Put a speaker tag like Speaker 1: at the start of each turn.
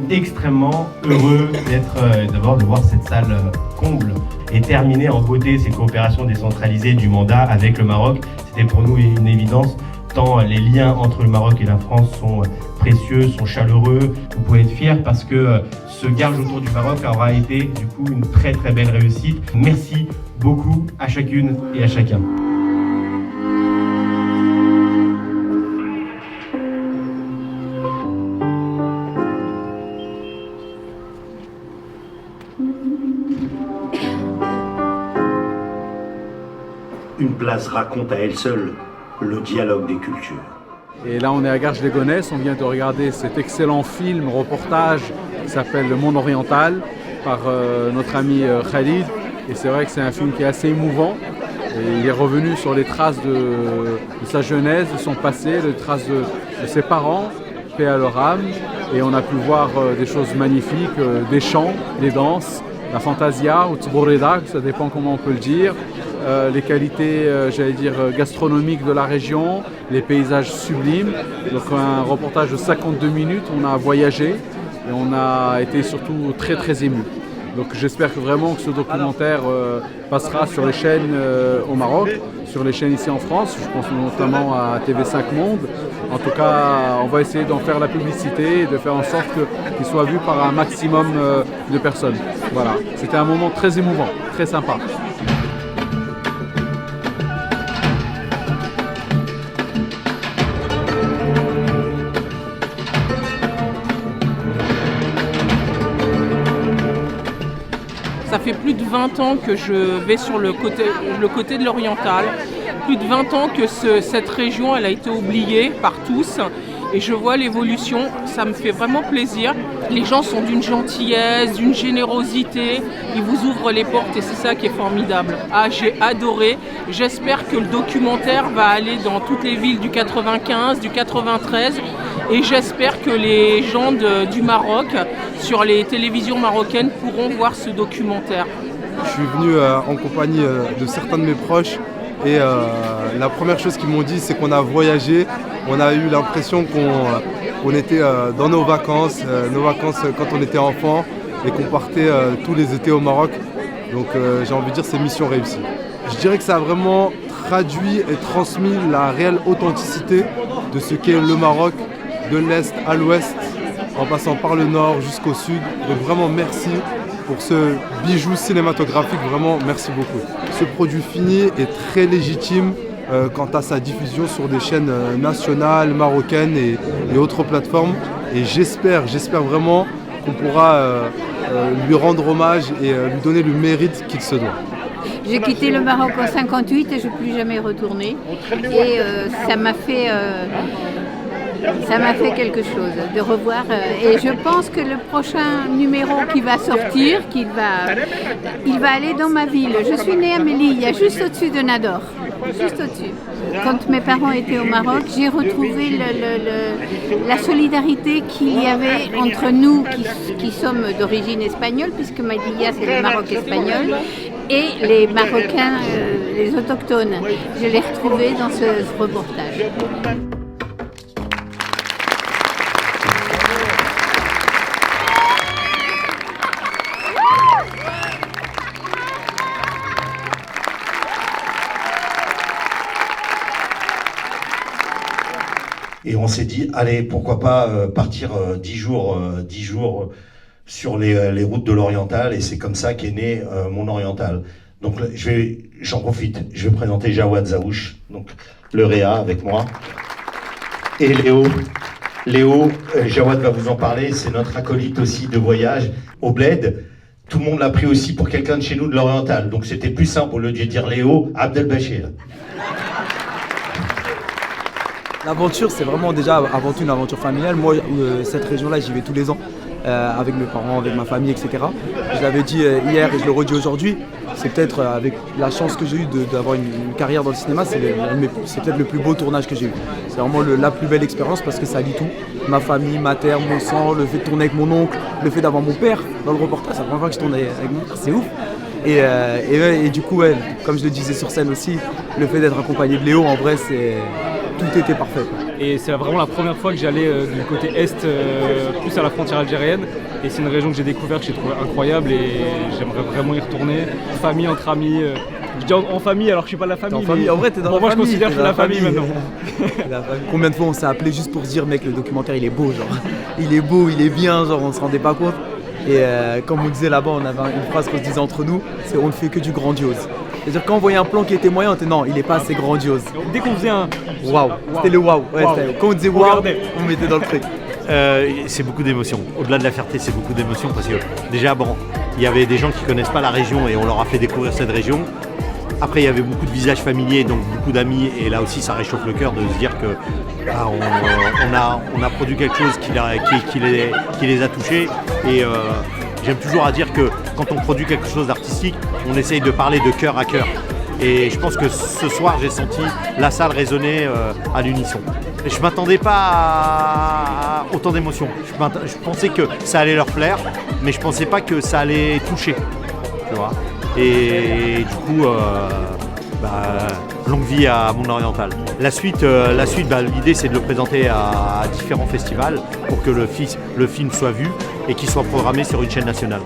Speaker 1: extrêmement heureux d'abord de voir cette salle comble et terminer en beauté ces coopérations décentralisées du mandat avec le Maroc. C'était pour nous une évidence, tant les liens entre le Maroc et la France sont précieux, sont chaleureux. Vous pouvez être fiers parce que ce Garges autour du Maroc aura été du coup une très très belle réussite. Merci beaucoup à chacune et à chacun.
Speaker 2: Une place raconte à elle seule le dialogue des cultures.
Speaker 3: Et là on est à Garges-les-Gonesse, on vient de regarder cet excellent film, reportage qui s'appelle Le Monde Oriental par notre ami Khalid. Et c'est vrai que c'est un film qui est assez émouvant. Et il est revenu sur les traces de sa jeunesse, de son passé, les traces de ses parents, paix à leur âme. Et on a pu voir des choses magnifiques, des chants, des danses, la fantasia ou tboreda, ça dépend comment on peut le dire. Les qualités, gastronomiques de la région, les paysages sublimes. Donc un reportage de 52 minutes, on a voyagé et on a été surtout très très émus. Donc j'espère vraiment que ce documentaire passera sur les chaînes au Maroc, sur les chaînes ici en France, je pense notamment à TV5 Monde. En tout cas, on va essayer d'en faire la publicité et de faire en sorte qu'il soit vu par un maximum de personnes. Voilà, c'était un moment très émouvant, très sympa.
Speaker 4: Ça fait plus de 20 ans que je vais sur le côté de l'Oriental. Plus de 20 ans que cette région elle a été oubliée par tous. Et je vois l'évolution, ça me fait vraiment plaisir. Les gens sont d'une gentillesse, d'une générosité. Ils vous ouvrent les portes et c'est ça qui est formidable. Ah, j'ai adoré. J'espère que le documentaire va aller dans toutes les villes du 95, du 93. Et j'espère que les gens du Maroc, sur les télévisions marocaines, pourront voir ce documentaire.
Speaker 5: Je suis venu en compagnie de certains de mes proches et la première chose qu'ils m'ont dit, c'est qu'on a voyagé. On a eu l'impression qu'on était dans nos vacances quand on était enfant et qu'on partait tous les étés au Maroc. Donc j'ai envie de dire c'est mission réussie. Je dirais que ça a vraiment traduit et transmis la réelle authenticité de ce qu'est le Maroc, de l'Est à l'Ouest, en passant par le Nord jusqu'au Sud. Donc vraiment merci pour ce bijou cinématographique, vraiment merci beaucoup. Ce produit fini est très légitime quant à sa diffusion sur des chaînes nationales, marocaines et autres plateformes. Et j'espère vraiment qu'on pourra lui rendre hommage et lui donner le mérite qu'il se doit.
Speaker 6: J'ai quitté le Maroc en 58 et je ne suis plus jamais retournée. Et ça m'a fait quelque chose de revoir. Et je pense que le prochain numéro qui va sortir, il va aller dans ma ville. Je suis née à Melilla, juste au-dessus de Nador. Juste au-dessus. Quand mes parents étaient au Maroc, j'ai retrouvé la solidarité qu'il y avait entre nous qui sommes d'origine espagnole, puisque Melilla c'est le Maroc espagnol, et les Marocains, les autochtones. Je l'ai retrouvé dans ce reportage.
Speaker 2: Et on s'est dit, allez, pourquoi pas partir 10 jours sur les routes de l'Oriental, et c'est comme ça qu'est né mon Oriental. Donc j'en profite, je vais présenter Jawad Zaouch, donc le Réa avec moi, et Léo, Jawad va vous en parler, c'est notre acolyte aussi de voyage au Bled. Tout le monde l'a pris aussi pour quelqu'un de chez nous de l'Oriental, donc c'était plus simple au lieu de dire Léo, Abdelbachir.
Speaker 7: L'aventure, c'est vraiment déjà avant tout une aventure familiale. Moi, cette région-là, j'y vais tous les ans avec mes parents, avec ma famille, etc. Je l'avais dit hier et je le redis aujourd'hui. C'est peut-être avec la chance que j'ai eue d'avoir une carrière dans le cinéma, c'est peut-être le plus beau tournage que j'ai eu. C'est vraiment la plus belle expérience parce que ça lie tout. Ma famille, ma terre, mon sang, le fait de tourner avec mon oncle, le fait d'avoir mon père dans le reportage. C'est la première fois que je tourne avec mon père, c'est ouf. Et du coup, ouais, comme je le disais sur scène aussi, le fait d'être accompagné de Léo, en vrai, tout était parfait.
Speaker 8: Et c'est vraiment la première fois que j'allais du côté est, plus à la frontière algérienne. Et c'est une région que j'ai découverte, que j'ai trouvé incroyable et j'aimerais vraiment y retourner. Famille, entre amis. Je dis en famille alors que je suis pas de la famille.
Speaker 7: En vrai, t'es dans la famille.
Speaker 8: Moi, je considère que je suis de la famille maintenant.
Speaker 7: Combien de fois on s'est appelé juste pour se dire, mec, le documentaire il est beau, genre. Il est beau, il est bien, genre on se rendait pas compte. Et comme on disait là-bas, on avait une phrase qu'on se disait entre nous, c'est on ne fait que du grandiose. C'est-à-dire quand on voyait un plan qui était moyen, on était non, il est pas assez grandiose.
Speaker 8: Dès qu'on faisait un
Speaker 7: waouh, c'était le waouh. Ouais, quand on disait waouh, on mettait dans le truc.
Speaker 9: C'est beaucoup d'émotions. Au-delà de la fierté, c'est beaucoup d'émotions parce que déjà, bon, il y avait des gens qui connaissent pas la région et on leur a fait découvrir cette région. Après, il y avait beaucoup de visages familiers, donc beaucoup d'amis, et là aussi, ça réchauffe le cœur de se dire que on a produit quelque chose qui les a touchés. Et j'aime toujours à dire que quand on produit quelque chose d'artistique, on essaye de parler de cœur à cœur. Et je pense que ce soir, j'ai senti la salle résonner à l'unisson. Et je ne m'attendais pas à autant d'émotions. Je pensais que ça allait leur plaire, mais je ne pensais pas que ça allait toucher. Tu vois. Et du coup, longue vie à Monde Oriental. La suite, l'idée c'est de le présenter à différents festivals pour que le film soit vu et qu'il soit programmé sur une chaîne nationale.